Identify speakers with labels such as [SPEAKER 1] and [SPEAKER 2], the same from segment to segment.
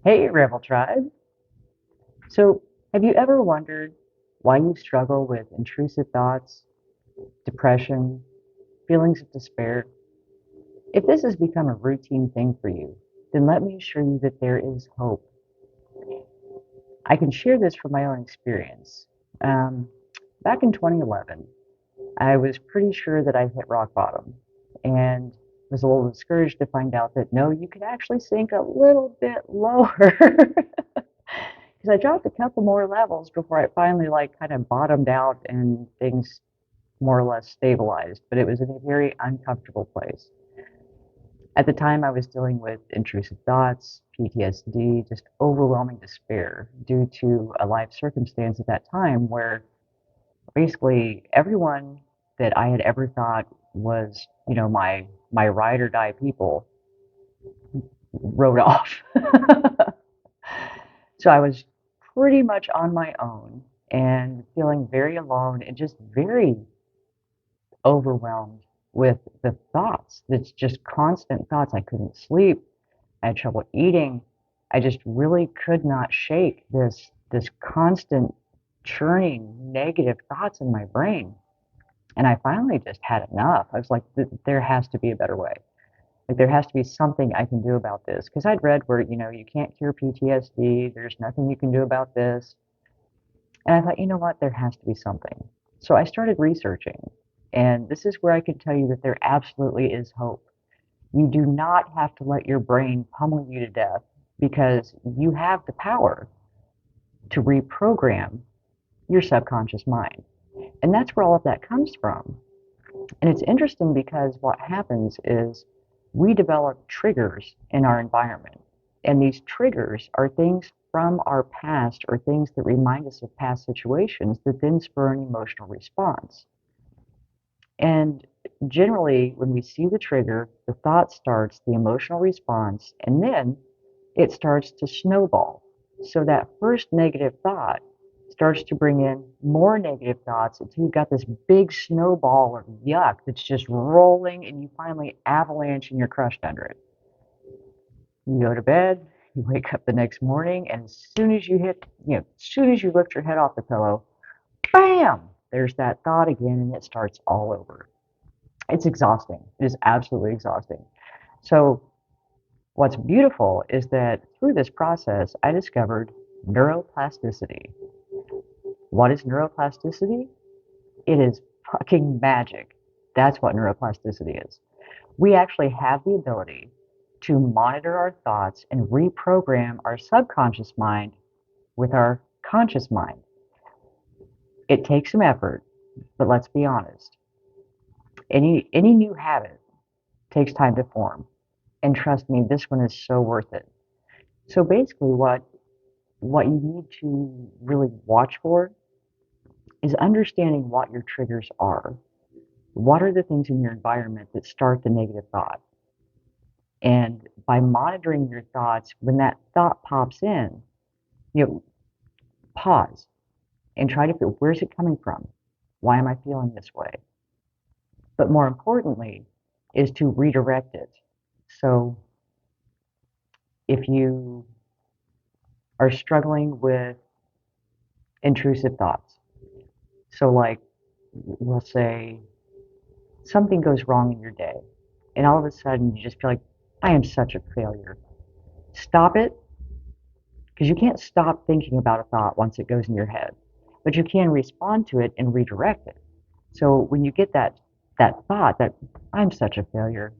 [SPEAKER 1] Hey, Rebel Tribe. So, have you ever wondered why you struggle with intrusive thoughts, depression, feelings of despair? If this has become a routine thing for you, then let me assure you that there is hope. I can share this from my own experience. Um, Back in 2011, I was pretty sure that I hit rock bottom and was a little discouraged to find out that no, you could actually sink a little bit lower. Because I dropped a couple more levels before I finally like kind of bottomed out and things more or less stabilized, but it was in a very uncomfortable place. At the time, I was dealing with intrusive thoughts, PTSD, just overwhelming despair due to a life circumstance at that time where basically everyone that I had ever thought was, my ride or die people wrote off. So I was pretty much on my own and feeling very alone and just very overwhelmed with the thoughts. It's just constant thoughts. I couldn't sleep. I had trouble eating. I just really could not shake this constant churning negative thoughts in my brain. And I finally just had enough. I was like, there has to be a better way. Like there has to be something I can do about this. Because I'd read where, you can't cure PTSD, there's nothing you can do about this. And I thought, you know what, there has to be something. So I started researching. And this is where I can tell you that there absolutely is hope. You do not have to let your brain pummel you to death because you have the power to reprogram your subconscious mind. And that's where all of that comes from. And it's interesting because what happens is we develop triggers in our environment. And these triggers are things from our past or things that remind us of past situations that then spur an emotional response. And generally, when we see the trigger, the thought starts, the emotional response, and then it starts to snowball. So that first negative thought starts to bring in more negative thoughts until you've got this big snowball of yuck that's just rolling and you finally avalanche and you're crushed under it. You go to bed, you wake up the next morning, and as soon as as soon as you lift your head off the pillow, bam, there's that thought again and it starts all over. It's exhausting. It is absolutely exhausting. So what's beautiful is that through this process, I discovered neuroplasticity. What is neuroplasticity? It is fucking magic. That's what neuroplasticity is. We actually have the ability to monitor our thoughts and reprogram our subconscious mind with our conscious mind. It takes some effort, but let's be honest. Any new habit takes time to form. And trust me, this one is so worth it. So basically what you need to really watch for is understanding what your triggers are. What are the things in your environment that start the negative thought? And by monitoring your thoughts, when that thought pops in, you know, pause and try to feel where's it coming from? Why am I feeling this way? But more importantly, is to redirect it. So if you are struggling with intrusive thoughts, so like we'll say something goes wrong in your day, and all of a sudden you just feel like, I am such a failure. Stop it, because you can't stop thinking about a thought once it goes in your head, but you can respond to it and redirect it. So when you get that thought that I'm such a failure,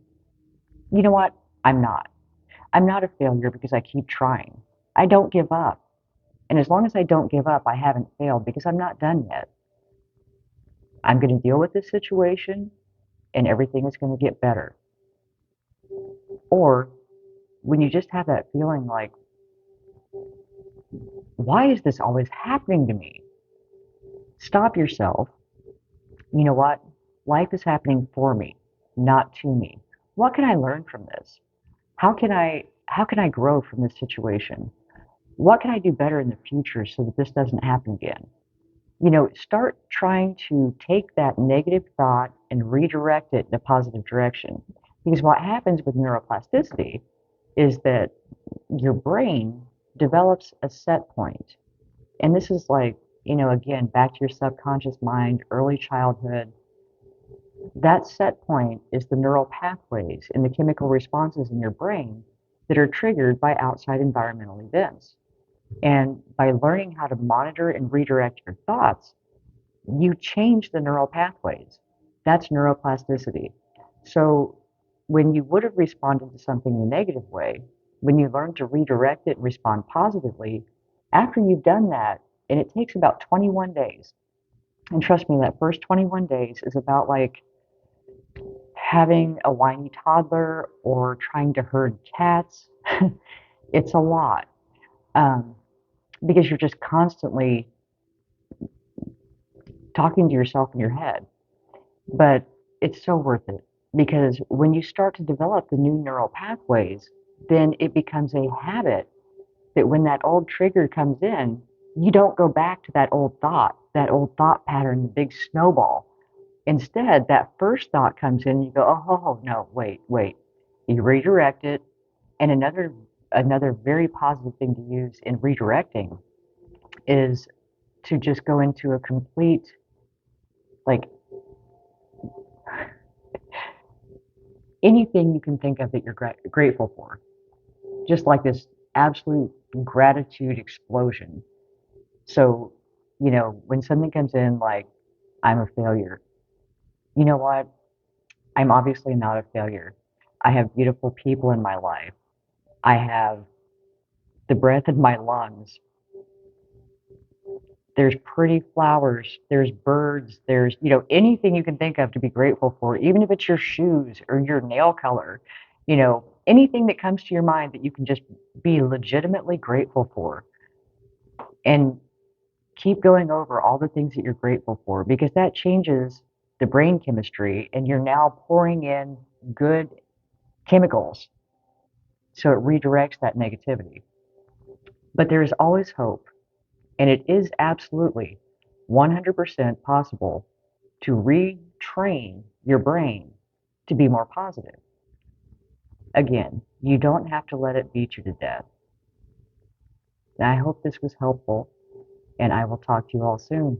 [SPEAKER 1] you know what? I'm not. I'm not a failure because I keep trying. I don't give up. And as long as I don't give up, I haven't failed because I'm not done yet. I'm going to deal with this situation and everything is going to get better. Or when you just have that feeling like, why is this always happening to me? Stop yourself. You know what? Life is happening for me, not to me. What can I learn from this? How can I grow from this situation? What can I do better in the future so that this doesn't happen again? Start trying to take that negative thought and redirect it in a positive direction. Because what happens with neuroplasticity is that your brain develops a set point. And this is like, again, back to your subconscious mind, early childhood. That set point is the neural pathways and the chemical responses in your brain that are triggered by outside environmental events. And by learning how to monitor and redirect your thoughts, you change the neural pathways. That's neuroplasticity. So when you would have responded to something in a negative way, when you learn to redirect it and respond positively, after you've done that, and it takes about 21 days, and trust me, that first 21 days is about like having a whiny toddler or trying to herd cats. It's a lot um, because you're just constantly talking to yourself in your head. But it's so worth it because when you start to develop the new neural pathways, then it becomes a habit that when that old trigger comes in, you don't go back to that old thought pattern, the big snowball. Instead, that first thought comes in, you go, oh, no, wait. You redirect it. And another very positive thing to use in redirecting is to just go into a complete, like, anything you can think of that you're grateful for. Just like this absolute gratitude explosion. So, when something comes in like, I'm a failure, you know what? I'm obviously not a failure. I have beautiful people in my life. I have the breath in my lungs. There's pretty flowers. There's birds. There's, anything you can think of to be grateful for, even if it's your shoes or your nail color, anything that comes to your mind that you can just be legitimately grateful for. And keep going over all the things that you're grateful for because that changes the brain chemistry and you're now pouring in good chemicals. So it redirects that negativity. But there is always hope. And it is absolutely 100% possible to retrain your brain to be more positive. Again, you don't have to let it beat you to death. And I hope this was helpful, and I will talk to you all soon.